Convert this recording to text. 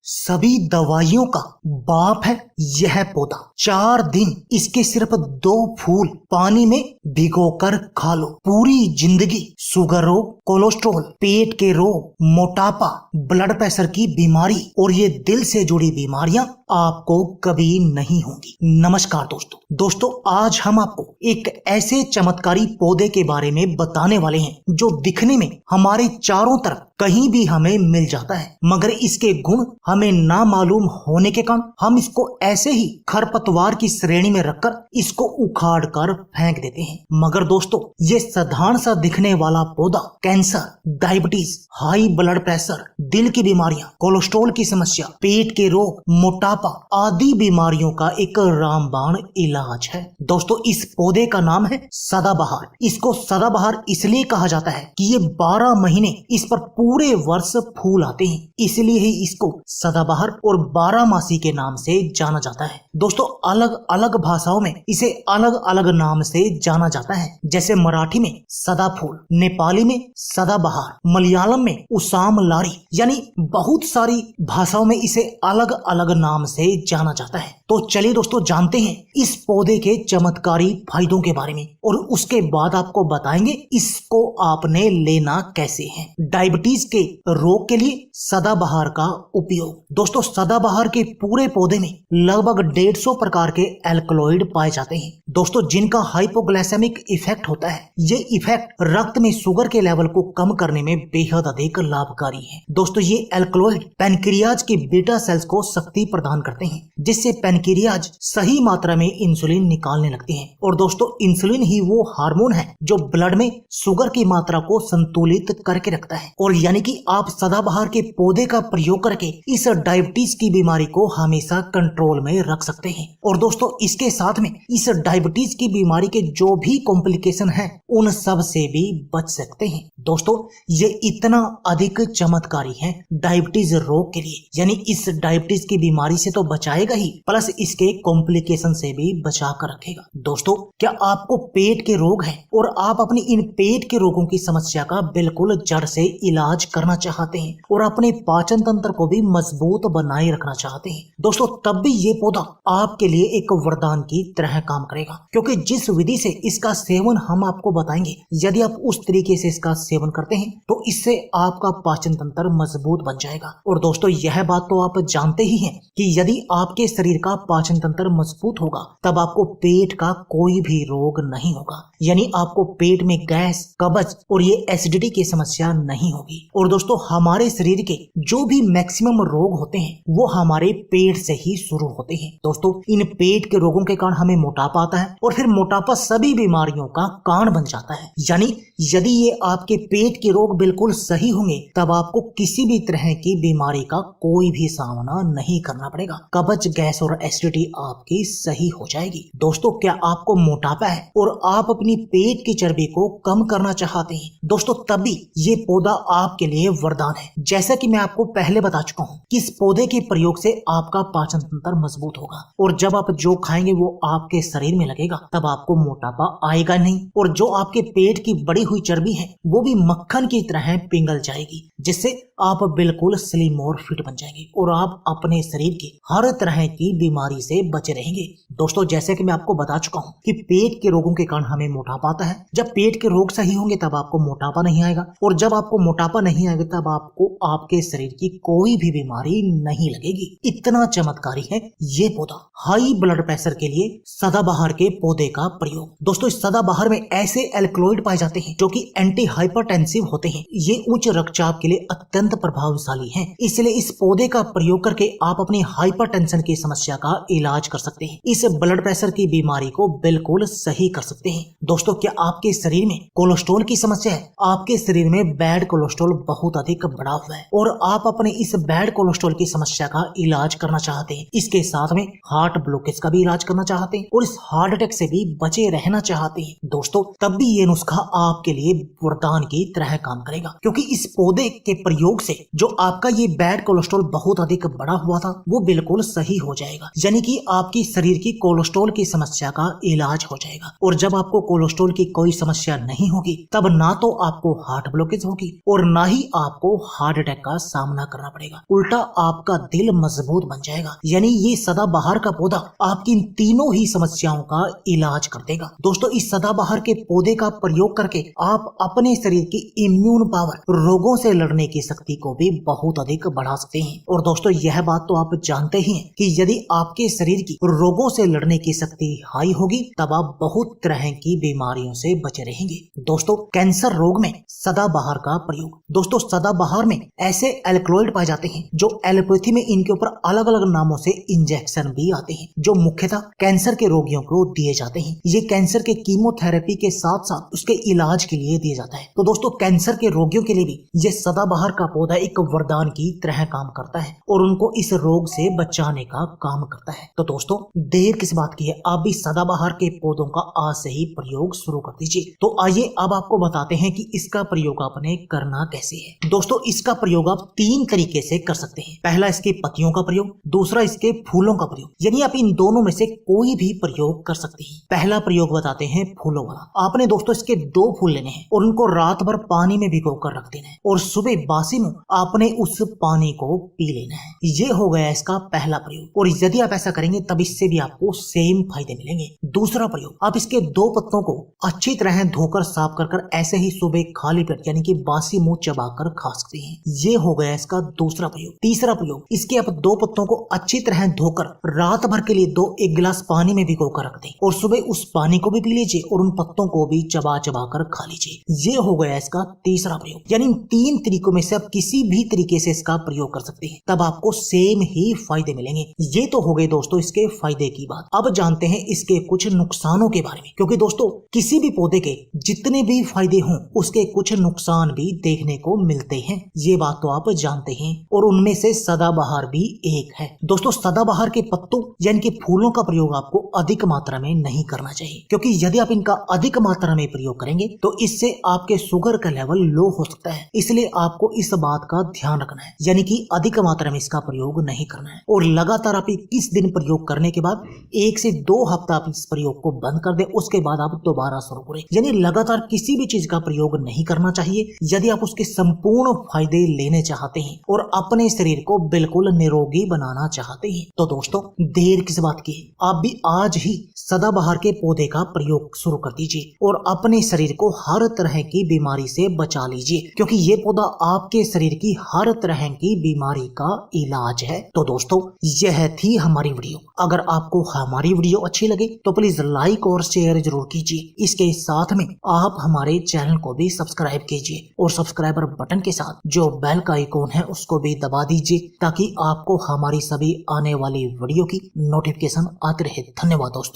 सभी दवाइयों का बाप है यह पौधा। 4 दिन इसके सिर्फ 2 फूल पानी में भिगोकर खा लो, पूरी जिंदगी शुगर रोग, कोलेस्ट्रॉल, पेट के रोग, मोटापा, ब्लड प्रेशर की बीमारी और ये दिल से जुड़ी बीमारियां आपको कभी नहीं होंगी। नमस्कार दोस्तों, आज हम आपको एक ऐसे चमत्कारी पौधे के बारे में बताने वाले हैं जो दिखने में हमारे चारों तरफ कहीं भी हमें मिल जाता है, मगर इसके गुण हमें ना मालूम होने के कारण हम इसको ऐसे ही खरपतवार की श्रेणी में रखकर इसको उखाड़ कर फेंक देते हैं। मगर दोस्तों, ये साधारण सा दिखने वाला पौधा cancer, diabetes, high blood pressure, दिल की बीमारियां, कोलेस्ट्रॉल की समस्या, पेट के रोग, मोटापा आदि बीमारियों का एक रामबाण इलाज है। दोस्तों, इस पौधे का नाम है सदाबहार। इसको सदाबहार इसलिए कहा जाता है कि ये 12 महीने इस पर पूरे वर्ष फूल आते हैं, इसलिए ही इसको सदाबहार और 12मासी के नाम से जाना जाता है। दोस्तों, अलग अलग भाषाओं में इसे अलग अलग नाम से जाना जाता है, जैसे मराठी में सदाफूल, नेपाली में सदाबहार, मलयालम में उसाम लारी, यानी बहुत सारी भाषाओं में इसे अलग अलग नाम से जाना जाता है। तो चलिए दोस्तों, जानते हैं इस पौधे के चमत्कारी फायदों के बारे में और उसके बाद आपको बताएंगे इसको आपने लेना कैसे है। डायबिटीज के रोग के लिए सदाबहार का उपयोग। दोस्तों, सदाबहार के पूरे पौधे में लगभग 150 प्रकार के एल्कलॉइड पाए जाते हैं, दोस्तों, जिनका हाइपोग्लाइसेमिक इफेक्ट होता है। ये इफेक्ट रक्त में शुगर के लेवल को कम करने में बेहद अधिक लाभकारी है। दोस्तों, ये एल्कलॉइड पैनक्रियाज के बीटा सेल्स को शक्ति प्रदान करते हैं, जिससे पैनक्रियाज सही मात्रा में इंसुलिन निकालने लगते हैं। और दोस्तों, इंसुलिन ही वो हार्मोन है जो ब्लड में शुगर की मात्रा को संतुलित करके रखता है। और यानी कि आप सदाबहार के पौधे का प्रयोग करके इस डायबिटीज की बीमारी को हमेशा कंट्रोल में रख सकते हैं। और दोस्तों, इसके साथ में इस डायबिटीज की बीमारी के जो भी कॉम्प्लिकेशन है उन सब से भी बच सकते हैं। दोस्तों, ये इतना अधिक चमत्कारी है डायबिटीज रोग के लिए, यानी इस डायबिटीज की बीमारी से तो बचाएगा ही, प्लस इसके कॉम्प्लिकेशन से भी बचा कर रखेगा। दोस्तों, क्या आपको पेट के रोग है और आप अपनी इन पेट के रोगों की समस्या का बिल्कुल जड़ से इलाज करना चाहते हैं और अपने पाचन तंत्र को भी मजबूत बनाए रखना चाहते हैं, दोस्तों, तब भी ये पौधा आपके लिए एक वरदान की तरह काम करेगा, क्योंकि जिस विधि से इसका सेवन हम आपको बताएंगे, यदि आप उस तरीके से इसका सेवन करते हैं तो इससे आपका पाचन तंत्र मजबूत बन जाएगा। और दोस्तों, यह बात तो आप जानते ही हैं कि यदि आपके शरीर का पाचन तंत्र मजबूत होगा तब आपको पेट का कोई भी रोग नहीं होगा, यानी आपको पेट में गैस, कब्ज और ये एसिडिटी की समस्या नहीं होगी। और दोस्तों, हमारे शरीर के जो भी मैक्सिमम रोग होते हैं वो हमारे पेट से ही शुरू होते हैं। दोस्तों, इन पेट के रोगों के कारण हमें मोटापा आता है और फिर मोटापा सभी बीमारियों का कारण बन जाता है। यानी यदि ये आपके पेट के रोग बिल्कुल सही होंगे तब आपको किसी भी तरह की बीमारी का कोई भी सामना नहीं करना पड़ेगा। कब्ज, गैस और एसिडिटी आपकी सही हो जाएगी। दोस्तों, क्या आपको मोटापा है और आप अपनी पेट की चर्बी को कम करना चाहते हैं, दोस्तों, तभी ये पौधा आपके लिए वरदान है। जैसा कि मैं आपको पहले बता चुका हूँ कि इस पौधे के प्रयोग से आपका पाचन तंत्र मजबूत होगा और जब आप जो खाएंगे वो आपके शरीर में लगेगा तब आपको मोटापा आएगा नहीं, और जो आपके पेट की बढ़ी हुई चर्बी है वो भी मक्खन की तरह पिघल जाएगी, जिससे आप बिल्कुल स्लिम और फिट बन जाएंगे और आप अपने शरीर की हर तरह की बीमारी से बचे रहेंगे। दोस्तों, जैसे कि मैं आपको बता चुका हूँ कि पेट के रोगों के कारण हमें मोटापा आता है। जब पेट के रोग सही होंगे तब आपको मोटापा नहीं आएगा, और जब आपको मोटापा नहीं आएगा तब आपको आपके शरीर की कोई भी बीमारी नहीं लगेगी। इतना चमत्कारी है ये पौधा। हाई ब्लड प्रेशर के लिए सदाबहार के पौधे का प्रयोग। दोस्तों, इस सदाबहार में ऐसे एल्कलॉइड पाए जाते हैं जो कि एंटी हाइपरटेंसिव होते हैं। ये उच्च रक्तचाप के लिए अत्यंत प्रभावशाली हैं, इसलिए इस पौधे का प्रयोग करके आप अपनी हाइपरटेंशन की समस्या का इलाज कर सकते हैं। इस ब्लड प्रेशर की बीमारी को बिल्कुल सही कर सकते हैं। दोस्तों, क्या आपके शरीर में कोलेस्ट्रॉल की समस्या है? आपके शरीर में बैड कोलेस्ट्रॉल बहुत अधिक बढ़ा हुआ है और आप अपने इस बैड कोलेस्ट्रॉल की समस्या का इलाज करना चाहते हैं, इसके साथ में हार्ट ब्लॉकेज का भी इलाज करना चाहते हैं और इस हार्ट अटैक से भी बचे रहना चाहते हैं, दोस्तों, तब भी ये नुस्खा आपके लिए वरदान की तरह काम करेगा, क्योंकि इस पौधे के प्रयोग से जो आपका ये बैड कोलेस्ट्रॉल बहुत अधिक बढ़ा हुआ था वो बिल्कुल सही हो जाएगा, यानी कि आपकी शरीर की कोलेस्ट्रॉल की समस्या का इलाज हो जाएगा। और जब आपको कोलेस्ट्रॉल की कोई समस्या नहीं होगी तब ना तो आपको हार्ट ब्लॉकेज होगी और ना ही आपको हार्ट अटैक का सामना करना पड़ेगा। उल्टा आपका दिल मजबूत बन जाएगा। यानी ये सदाबहार का पौधा आपकी इन तीनों ही समस्याओं का इलाज कर देगा। दोस्तों, इस सदाबहार के पौधे का प्रयोग करके आप अपने शरीर की इम्यून पावर, रोगों से लड़ने की शक्ति को भी बहुत अधिक बढ़ा सकते हैं। और दोस्तों, यह बात तो आप जानते ही हैं कि यदि आपके शरीर की रोगों से लड़ने की शक्ति हाई होगी तब आप बहुत तरह की बीमारियों से बचे रहेंगे। दोस्तों, कैंसर रोग में सदाबहार का प्रयोग। दोस्तों, सदाबहार में ऐसे एल्कलॉइड पाए जाते हैं जो एलोपैथी में इनके ऊपर अलग अलग नामों से इंजेक्शन भी आते हैं, जो मुख्यतः कैंसर के रोगियों को दिए जाते हैं। ये कैंसर के कीमोथेरेपी के साथ साथ उसके इलाज के लिए दिया जाता है। तो दोस्तों, कैंसर के रोगियों के लिए भी ये सदाबहार का पौधा एक वरदान की तरह काम करता है और उनको इस रोग से बचाने का काम करता है। तो दोस्तों, देर किस बात की है, आप भी सदाबहार के पौधों का आज से ही प्रयोग शुरू कर दीजिए। तो आइए अब आपको बताते हैं कि इसका प्रयोग आपने करना कैसे है। दोस्तों, इसका प्रयोग आप 3 तरीके से कर सकते हैं। पहला, इसके पत्तियों का प्रयोग, दूसरा इसके फूलों का प्रयोग, यानी आप इन दोनों में से कोई भी प्रयोग कर सकते हैं। पहला प्रयोग बताते हैं फूलों वाला। आपने दोस्तों इसके 2 फूल लेने हैं और उनको रात भर पानी में भिगो कर रख देना है और सुबह बासी मुंह आपने उस पानी को पी लेना है। ये हो गया इसका पहला प्रयोग। और यदि आप ऐसा करेंगे तब इससे भी आपको सेम फायदे मिलेंगे। दूसरा प्रयोग, आप इसके 2 पत्तों को अच्छी तरह धोकर साफ कर ऐसे ही सुबह खाली पेट यानी कि बासी मुंह चबाकर खा सकते हैं। ये हो गया इसका दूसरा प्रयोग। तीसरा प्रयोग, इसके आप 2 पत्तों को अच्छी तरह धोकर रात भर के लिए 1 गिलास पानी में भिगो कर रख दें और सुबह उस पानी को भी पी लीजिए और उन पत्तों को भी चबा कर खा लीजिए। ये हो गया इसका तीसरा प्रयोग। यानी इन 3 तरीकों में से आप किसी भी तरीके से इसका प्रयोग कर सकते हैं, तब आपको सेम ही फायदे मिलेंगे। ये तो हो गए दोस्तों इसके फायदे की बात। अब जानते हैं इसके कुछ नुकसानों के बारे में, क्योंकि दोस्तों किसी भी पौधे के जितने भी फायदे हों उसके कुछ नुकसान भी देखने को मिलते हैं। ये बात तो आप जानते हैं और उनमें से सदाबहार भी एक है। दोस्तों, सदाबहार के पत्तों यानी कि फूलों का प्रयोग आपको अधिक मात्रा में नहीं करना चाहिए, क्योंकि यदि आप इनका अधिक मात्रा में प्रयोग करेंगे तो इससे आपके शुगर का लेवल लो हो सकता है। इसलिए आपको इस बात का ध्यान रखना है, यानी कि अधिक मात्रा में इसका प्रयोग नहीं करना है। और लगातार आप किस दिन प्रयोग करने के बाद 1 से 2 हफ्ता आप इस प्रयोग को बंद कर दें, उसके बाद आप दोबारा शुरू करें। यानी लगातार किसी भी चीज का प्रयोग नहीं करना चाहिए यदि आप उसके संपूर्ण फायदे लेने चाहते हैं और अपने शरीर को बिल्कुल निरोगी बनाना चाहते हैं। तो दोस्तों, देर किस बात की है, आप भी आज ही सदाबहार के पौधे का प्रयोग शुरू कर दीजिए और अपने शरीर को हर तरह की बीमारी से बचा लीजिए, क्योंकि ये पौधा आपके शरीर की हर तरह की बीमारी का इलाज है। तो दोस्तों, यह थी हमारी वीडियो। अगर आपको हमारी वीडियो अच्छी लगे तो प्लीज लाइक और शेयर जरूर कीजिए। इसके साथ में आप हमारे चैनल को भी सब्सक्राइब कीजिए और सब्सक्राइबर बटन के साथ जो बेल का आइकॉन है उसको भी दबा दीजिए, ताकि आपको हमारी सभी आने वाली वीडियो की नोटिफिकेशन आती रहे। धन्यवाद दोस्तों।